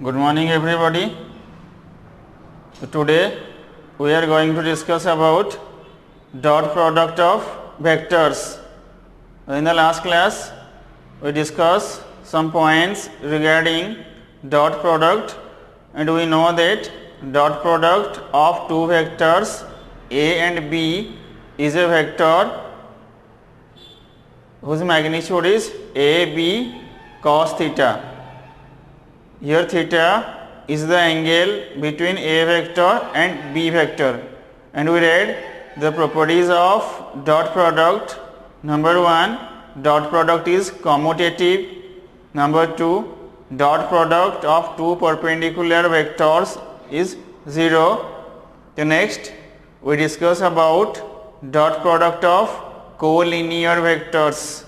Good morning everybody. So today we are going to discuss about dot product of vectors. In the last class we discussed some points regarding dot product, and we know that dot product of two vectors a and b is a vector whose magnitude is ab cos theta. Here theta is the angle between a vector and b vector, and we read the properties of dot product. Number 1, dot product is commutative. Number 2, dot product of two perpendicular vectors is 0. The next we discuss about dot product of collinear vectors.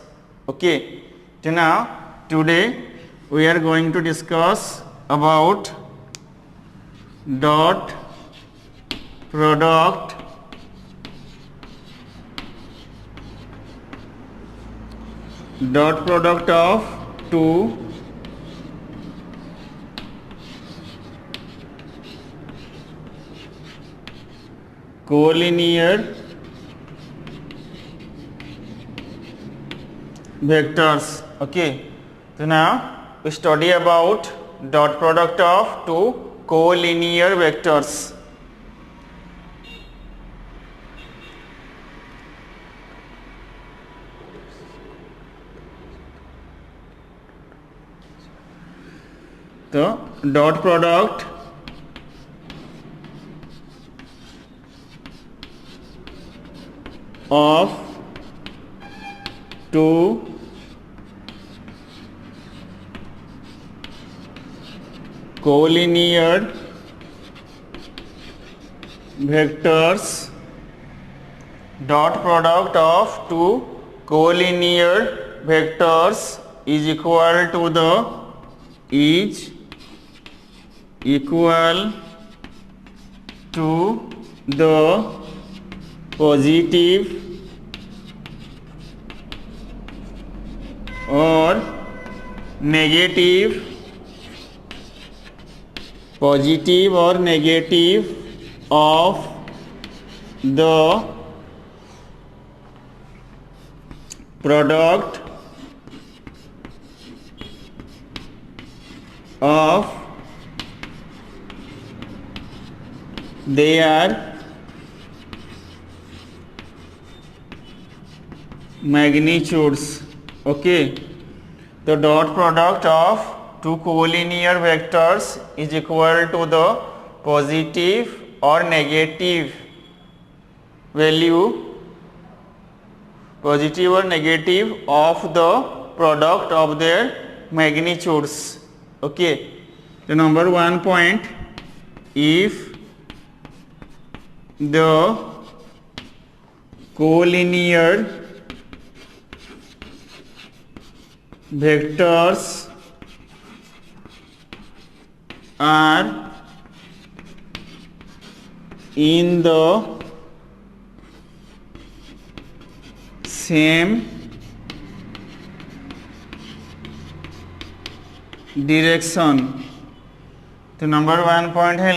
Okay, so now today we are going to discuss about dot product of two collinear vectors. Okay, so now we study about dot product of two collinear vectors. So dot product of two collinear vectors, dot product of two collinear vectors is equal to the positive or negative of the product of their magnitudes. Okay, the dot product of two collinear vectors is equal to the positive or negative value, positive or negative of the product of their magnitudes. Okay, the number 1 point, if the collinear vectors are in the same direction. तो number 1 point है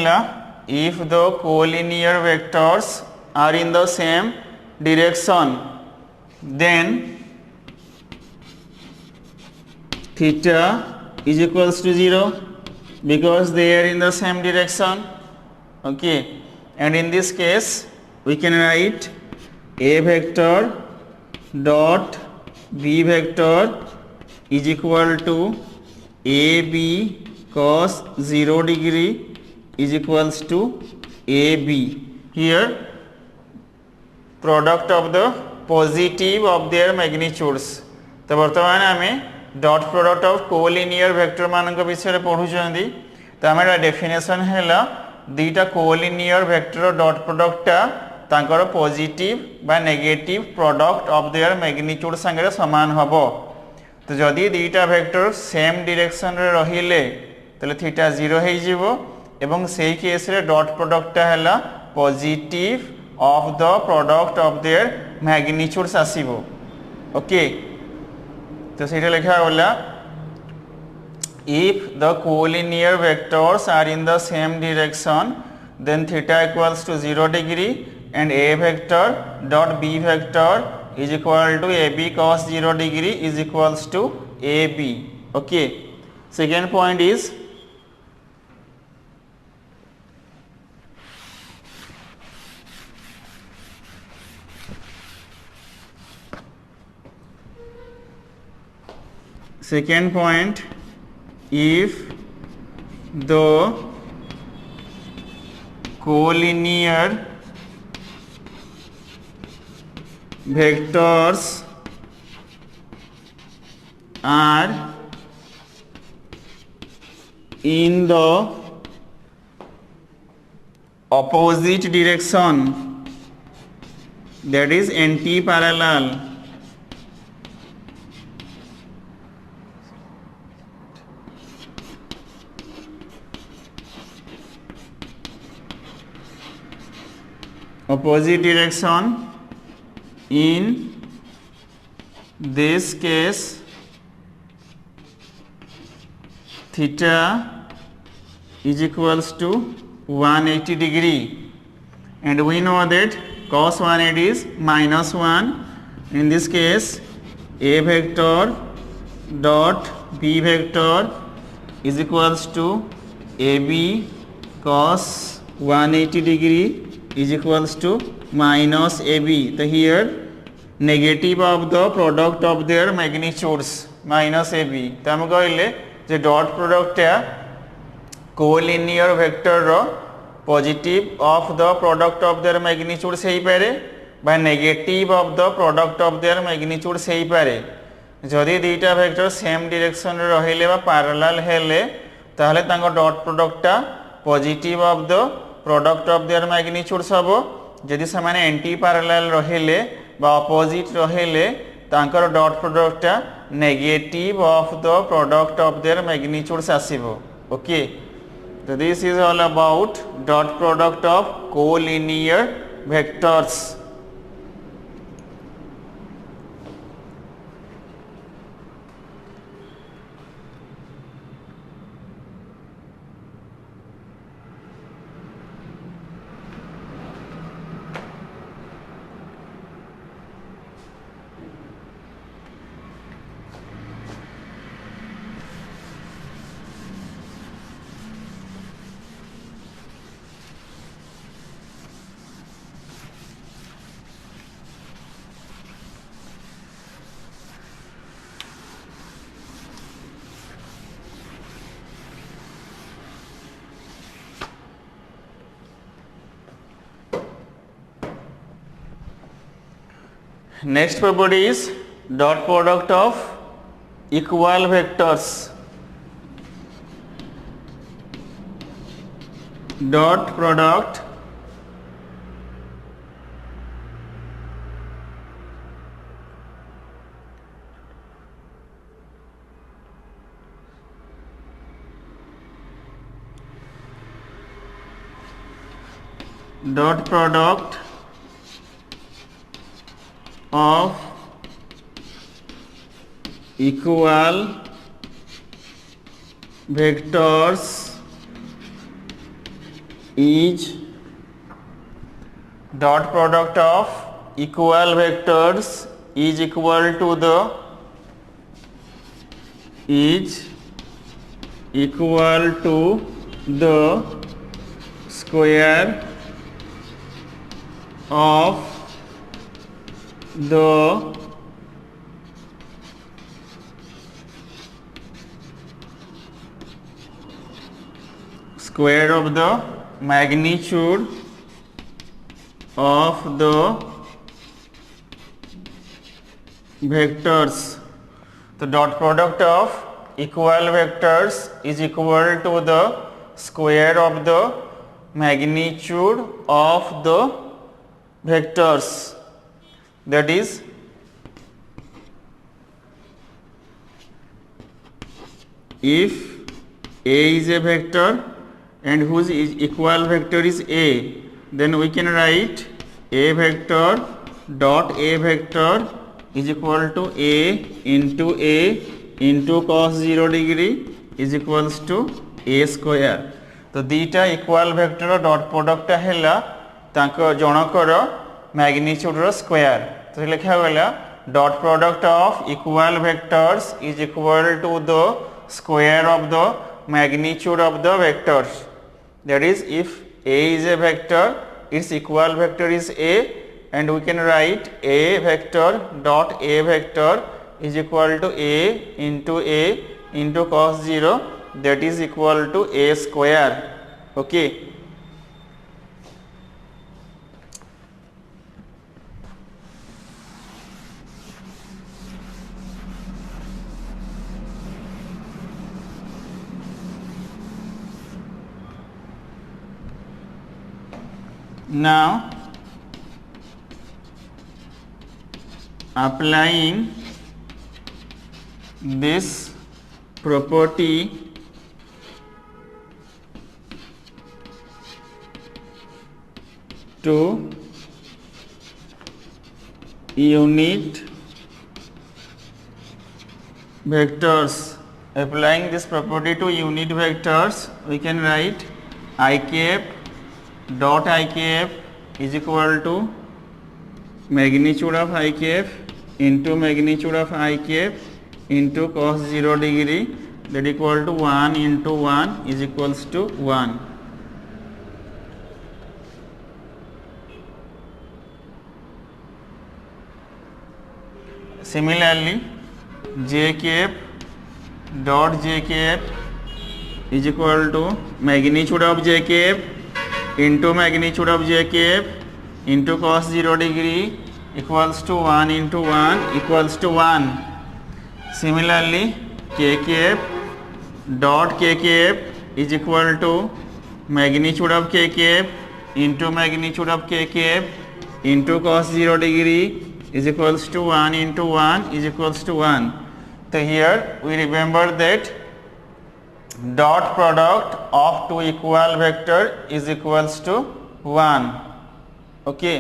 if the collinear vectors are in the same direction, then theta is equals to 0 because they are in the same direction. Okay, and in this case we can write a vector dot b vector is equal to ab cos 0 degree is equals to ab. Here product of the positive of their magnitudes. तो वर्तमान आमे dot product of collinear vector मानक विषय रे पढुचंदी. तो हमरा definition हैला दुईटा कोलिनियर वेक्टर डॉट प्रोडक्ट तांकर पॉजिटिव बा negative product of their magnitude संगे समान हबो. तो जदि दुईटा वेक्टर सेम डायरेक्शन रे रहिले तले थीटा 0 हे जिवो एवं सेही केस रे डॉट प्रोडक्ट हैला positive of the product of their magnitudes आसीबो. ओके, तो सेटा लिखा होला if the collinear vectors are in the same direction, then theta equals to 0 degree and a vector dot b vector is equal to ab cos 0 degree is equals to ab. Okay. Second point is if the collinear vectors are in the opposite direction, that is anti-parallel, opposite direction, in this case theta is equals to 180 degree, and we know that cos 180 is minus 1. In this case a vector dot b vector is equals to ab cos 180 degree is equals to minus ab. So here negative of the product of their magnitudes minus ab. तो हम कहले जे dot product collinear vector रो positive of the product of their magnitude सही पारे बा negative of the product of their magnitude सही पारे. जदि दुईटा वेक्टर सेम डायरेक्शन रे रहिले बा पैरेलल हेले ताहले तांको डॉट प्रोडक्टटा positive of the product of their magnitudes हबो. जदि समाने एंटी पैरेलल रहिले बा अपोजिट रहिले तांकर डॉट प्रोडक्टटा negative of the product of their magnitudes आसीबो. Okay. So this is all about dot product of collinear vectors. Next property is dot product of equal vectors. Dot product of equal vectors is dot product of equal vectors is equal to the square of the magnitude of the vectors. The dot product of equal vectors is equal to the square of the magnitude of the vectors. That is, if A is a vector and whose equal vector is A, then we can write A vector dot A vector is equal to A into cos 0 degree is equals to a square. तो दीटा equal vector dot product है जनकर magnitude रो square. तो लिखा गला dot product of equal vectors is equal to the square of the magnitude of the vectors. That is if A is a vector, its equal vector is A, and we can write A vector dot A vector is equal to A into cos 0, that is equal to A square. Okay. Now applying this property to unit vectors, applying this property to unit vectors, we can write I cap dot I cap is equal to magnitude of I cap into magnitude of I cap into cos 0 degree, that equal to 1 into 1 is equals to 1. Similarly, j cap dot j cap is equal to magnitude of j cap into magnitude of j cap into cos 0 degree equals to 1 into 1 equals to 1. Similarly, k cap dot k cap is equal to magnitude of k cap into magnitude of k cap into cos 0 degree is equals to 1 into 1 is equals to 1. So here we remember that dot product of two equal vector is equals to 1. Okay.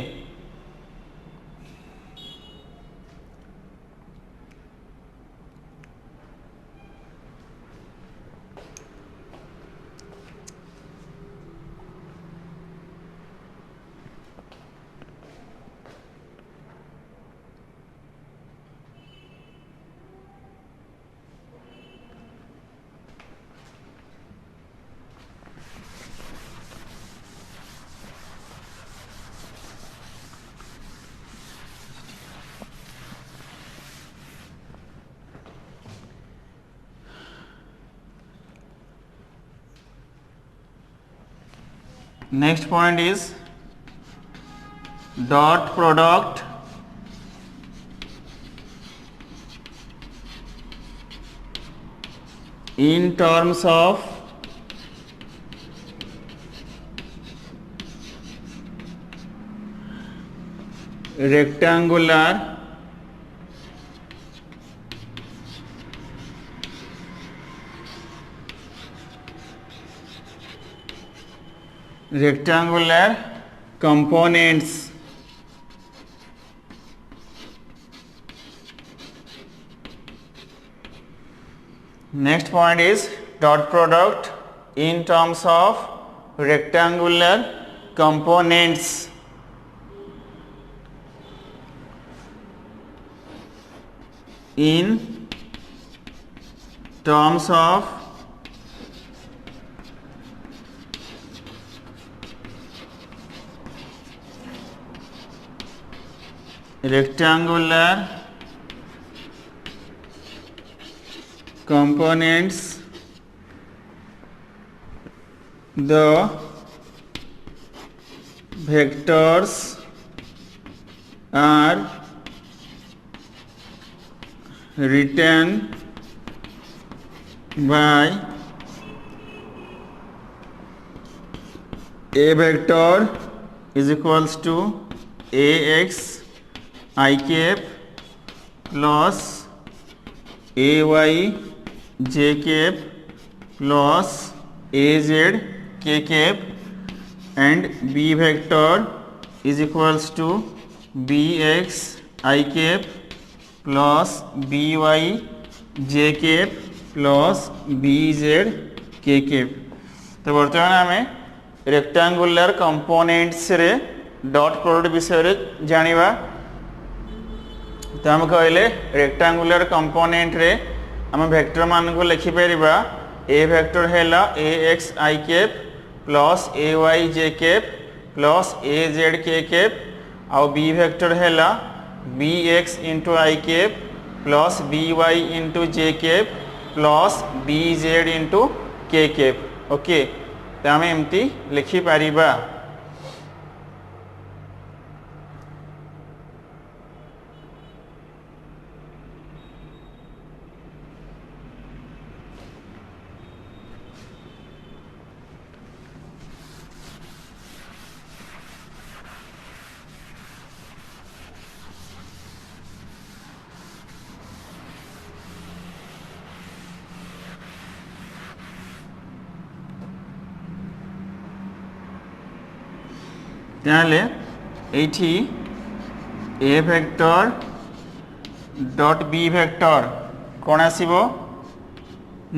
Next point is dot product in terms of rectangular components. Next point is dot product in terms of rectangular components. In terms of rectangular components, the vectors are written by a vector is equals to ax I cap plus ay j cap plus az k cap, and b vector is equals to bx I cap plus by j cap plus b z k cap. तो बर्तमान आम rectangular components रे dot product विषय जानिबा। तो हम कहले rectangular component रे आम वेक्टर मान को लिखि परिबा। ए वेक्टर हैला a x i cap plus a y j cap plus a z k cap. आउ बी वेक्टर हैला b x into i cap plus b y into j cap plus b z into k cap. Okay, तो आम एमती लिखि पारिबा। ताहले एठी a vector dot b vector कौन आसीबो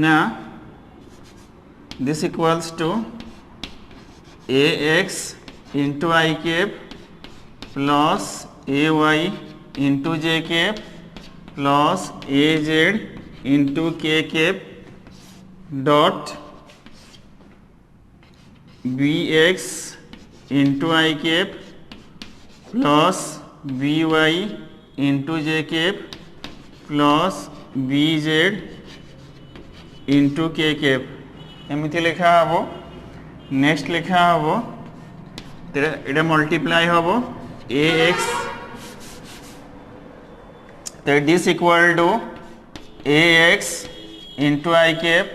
ना this equals to a x into i cap plus a y into j cap plus a z into k cap dot b x into i cap plus b y into j cap plus b z into k cap एमती लिखा हम। Next लिखा हम ये multiply हम a x this equal to a x into i cap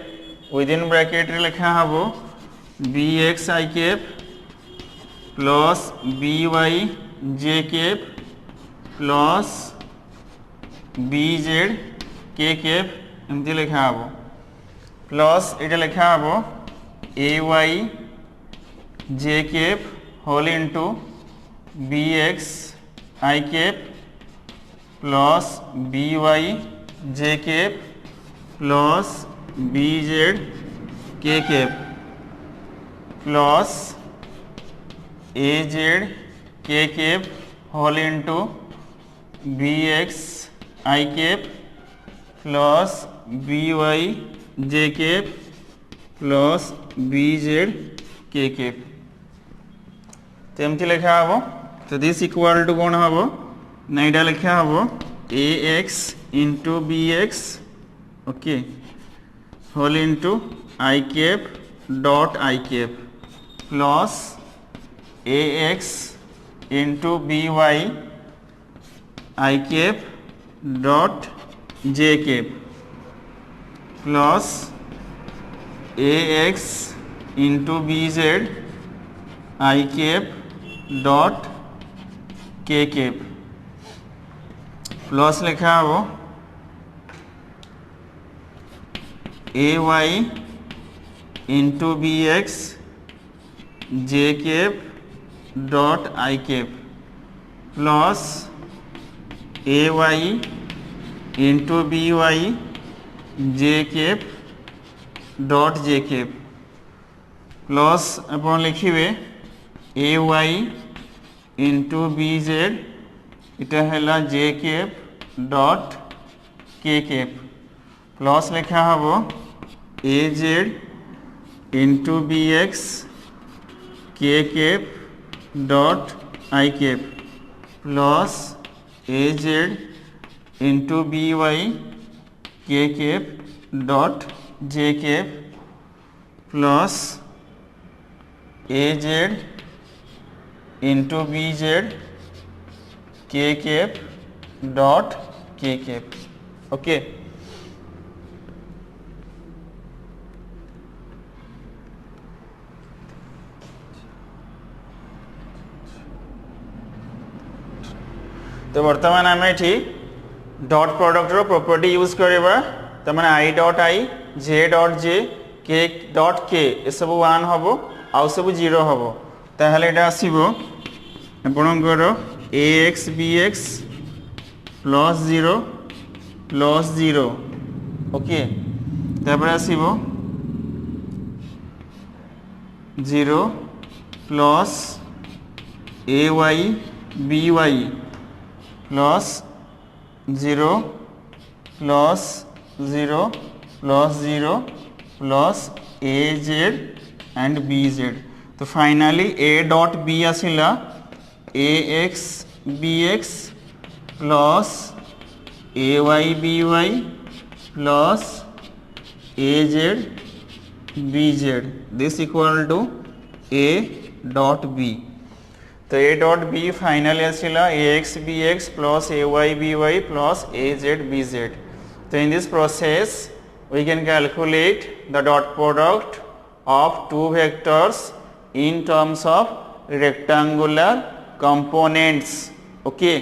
with in bracket लिखा हम b x i cap plus b y j cap plus b z k cap एमती लिखा हम। प्लस ये लिखा हम a y j cap whole into b x i cap plus b y j cap plus b z k cap plus a z k cap whole into b x i cap plus b y j cap plus b z k cap. तो एमती लिखा हम। तो this equal to कौन हम ना यहाँ लिखा हम a x into b x okay whole into i cap dot i cap plus a x into b y i cap dot j cap plus a x into b z i cap dot k cap plus लिखा हो a y into b x j cap dot i cap plus a y into b y j cap dot j cap plus अपन लिखिए a y into b Z इटा है j cap dot k cap plus लिखा हम a z into b x k cap dot i cap plus a z into b y k cap dot j cap plus a z into b z k cap dot k cap okay. तो बर्तमान आम ये dot प्रोडक्टर property use करवा तो मैंने I dot I J dot J के dot के ये सब 1 हम आउ सब 0 हम ताहले एटा आसीबो आपणकर a x b x plus 0 okay तापर आसीबो 0 plus ay by plus 0 plus 0 plus 0 plus az and bz. तो फाइनली a डॉट b आसिला ax bx plus ay by plus az bz. This equal to a dot b. तो a dot b finally आसिला ax bx plus ay by plus az bz. So in this process we can calculate the dot product of two vectors in terms of rectangular components. Okay.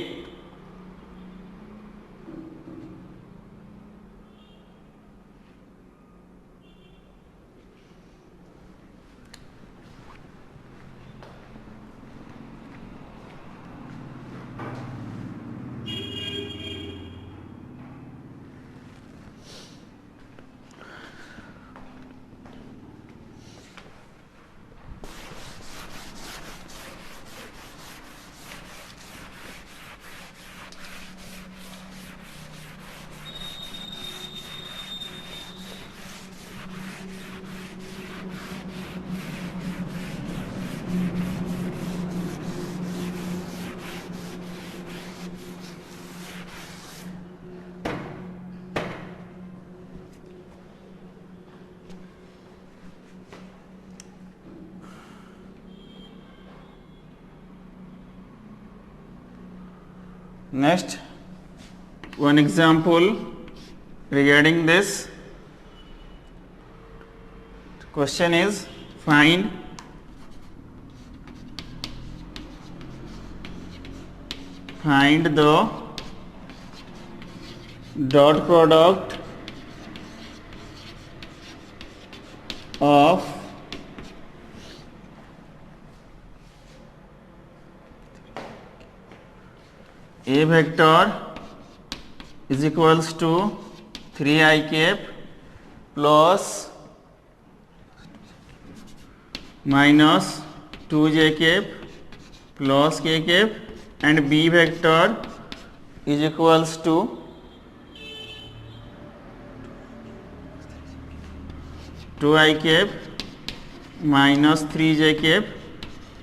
Next, one example regarding this question is find the dot product of a vector is equals to 3i cap plus minus 2j cap plus k cap and b vector is equals to 2i cap minus 3j cap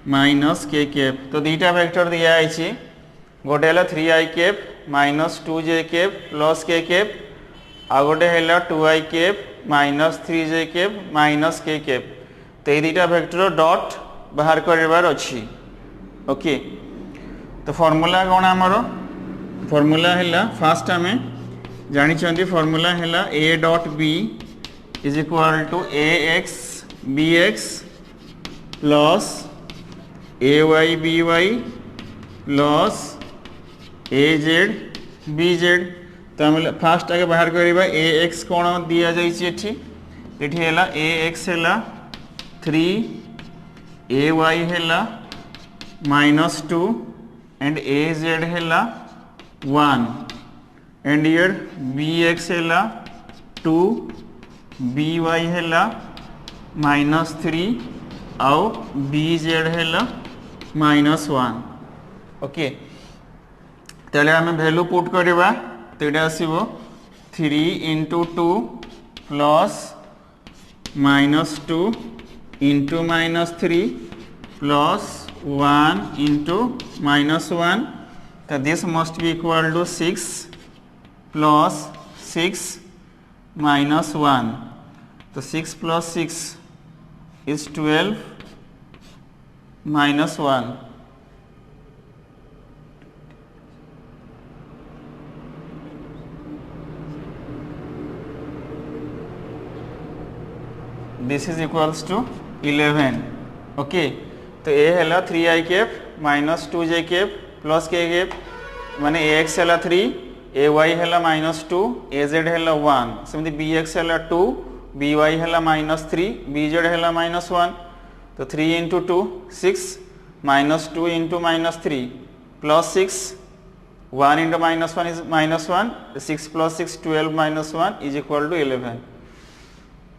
minus k cap. तो दीटा vector दिया है गोटे है 3i cap minus 2j cap plus k cap आ गोटे है 2i cap minus 3j cap minus k cap. तो ये दुटा वेक्टर डॉट बाहर करबार अच्छी. ओके. तो फॉर्मूला कौन आमर फॉर्मूला है फास्ट आम जानी फॉर्मूला है a dot b is equal to ax bx plus ay by plus az bz. तो आम फास्ट आगे बाहर करवा ax कौन दि जाइए ax है 3 ay है माइनस 2 एंड az है 1 एंड ईयर bx है 2 by है माइनस 3 आउ bz है माइनस 1. ओके. तेरे आम वैल्यू पुट करवा तो ये आसो 3 into 2 plus minus 2 into minus 3 plus 1 into minus 1. तो this must be equal to 6 plus 6 minus 1. तो 6 plus 6 is 12 minus 1. This is equals to 11. Okay. तो a है 3i cap minus 2j cap plus k cap माने ax है 3 ay है minus 2 az है 1 सेमती bx है 2 by है माइनस 3 bz है माइनस 1. तो 3 into 2 6 minus 2 into minus 3 plus 6 1 into minus 1 is minus 1. 6 plus 6 12 minus 1 is equal to 11.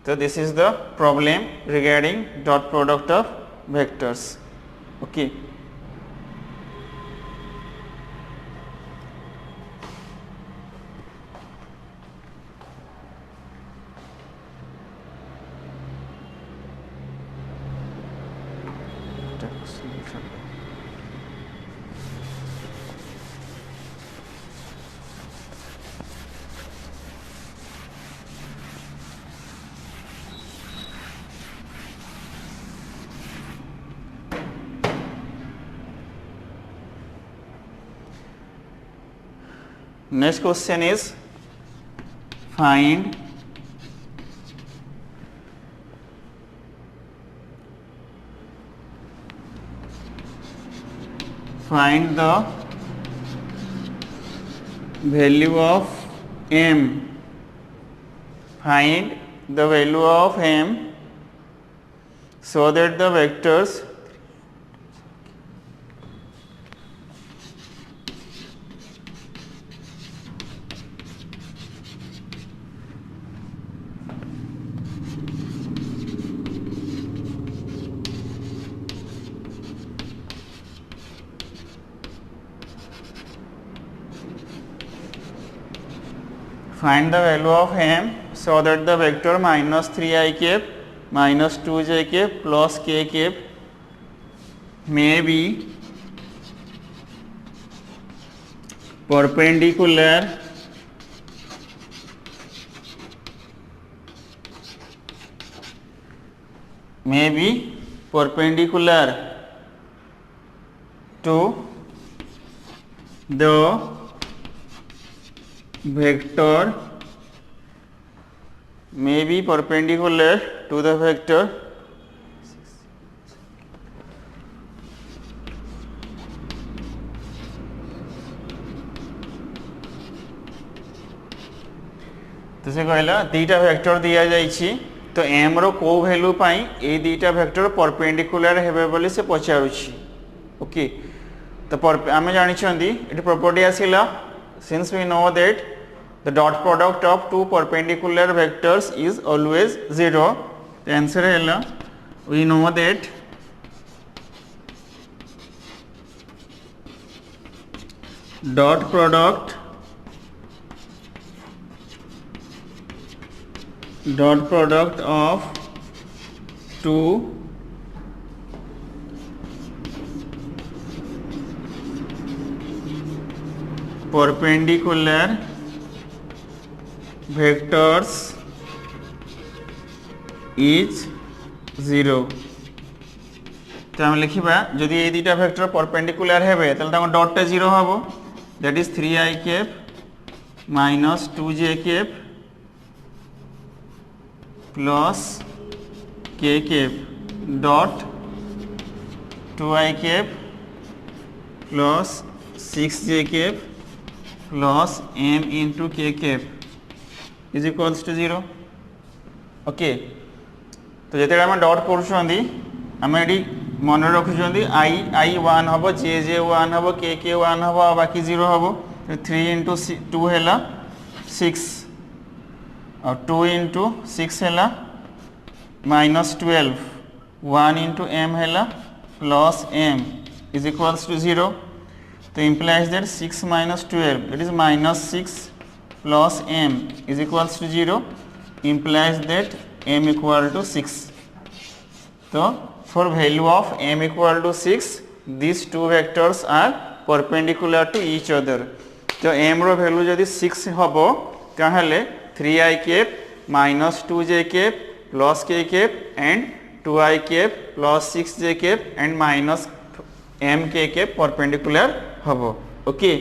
So this is the problem regarding dot product of vectors. Okay. Next question is find the value of m. Find the value of m so that the vectors find the value of m so that the vector minus 3i cap minus 2j cap plus k cap may be perpendicular to the vector तो से कहला दीटा vector दिया जाइछि तो m रो को value पाई a दीटा वेक्टर परपेंडिकुलर हेबे बोली से पचारुछि ओके तो आमे जानि छंदी एटी प्रॉपर्टी आसिला since we know that the dot product of two perpendicular vectors is always 0 the answer hela we know that dot product of two perpendicular vectors is 0 तो हम लिखिबा जदि ए दुटा वेक्टर परपेंडिकुलर हेबे तले ताको डॉट टा 0 हबो that is 3i cap minus 2j cap plus k cap dot 2i cap plus 6j cap plus m into k cap is equals to 0 okay तो जेते हम डॉट करछोंदी हम एडी मन रखुछोंदी i 1 हबो j 1 हबो k 1 हबो बाकी 0 हबो 3 into 2 हैला 6 और 2 into 6 हैला minus 12 1 into m हैला plus m is equals to 0 तो implies that 6 minus 12 that is minus 6 plus m is equals to 0 implies that m equal to 6 so for value of m equal to 6 these two vectors are perpendicular to each other तो m रो value जदि 6 हबो ताहले 3i cap minus 2j cap plus k cap and 2i cap plus 6j cap and minus m k cap perpendicular हबो okay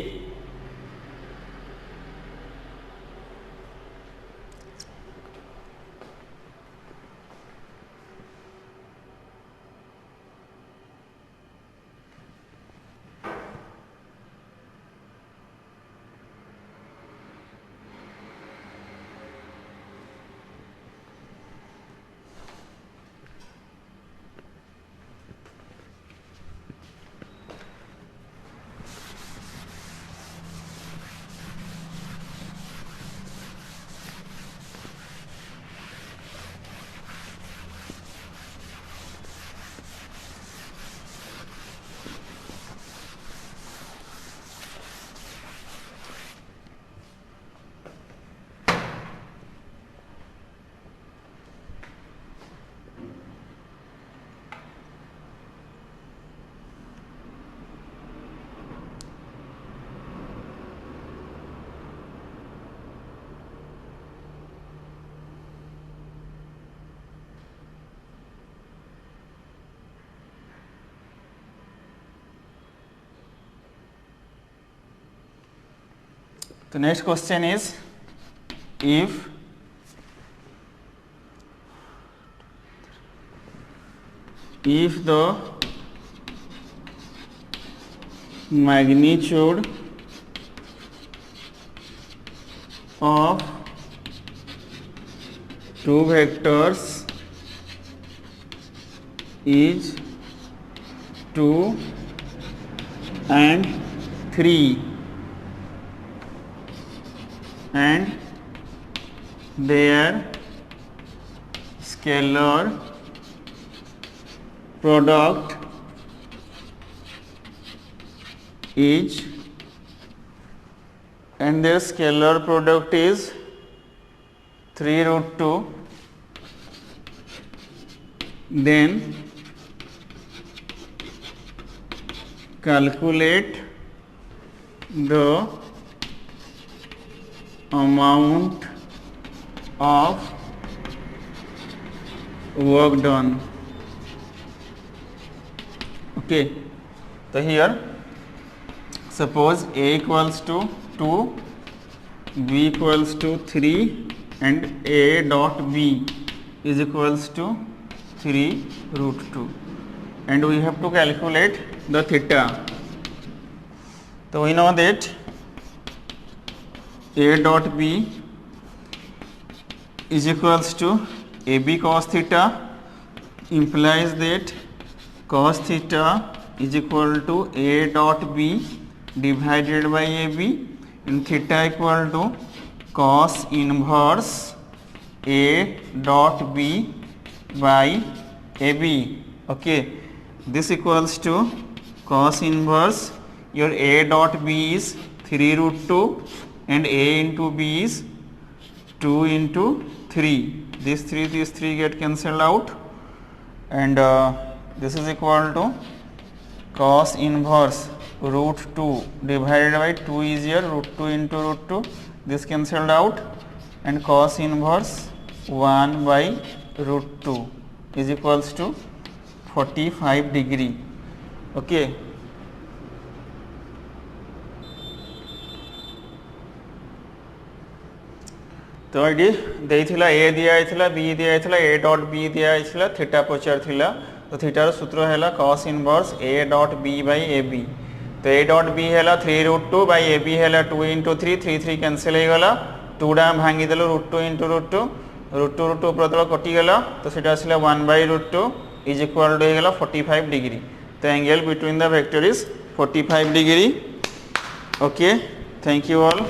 The next question is, if the magnitude of two vectors is 2 and 3 and their scalar product is 3 root 2, then calculate the amount of work done. Okay, so here suppose A equals to 2, B equals to 3 and A dot B is equals to 3 root 2, and we have to calculate the theta. So we know that A dot B is equals to AB cos theta, implies that cos theta is equal to A dot B divided by AB, and theta equal to cos inverse A dot B by AB. Okay, this equals to cos inverse, your A dot B is 3 root 2 and A into B is 2 into 3. These 3 get cancelled out, and this is equal to cos inverse root 2 divided by 2 is here, root 2 into root 2, this cancelled out, and cos inverse 1 by root 2 is equals to 45 degree. Okay. तो ये देइथिला A दिया आइथिला, B दिया आइथिला, A dot B दिया आइथिला, theta पचारथिला, तो थीटार सूत्र हैला cos inverse A dot B by AB. तो A dot B हैला 3 रूट 2 by AB हैला 2 into 3, 3 कैंसिल हो गला, 2 डा भांगी देलो रूट 2 into रूट 2, रूट 2 ऊपर तल कटि गला, तो सेटा आसिला 1 by root 2 is equal to हो गला 45 degree. The angle between the vector is 45 degree. Okay, thank you all.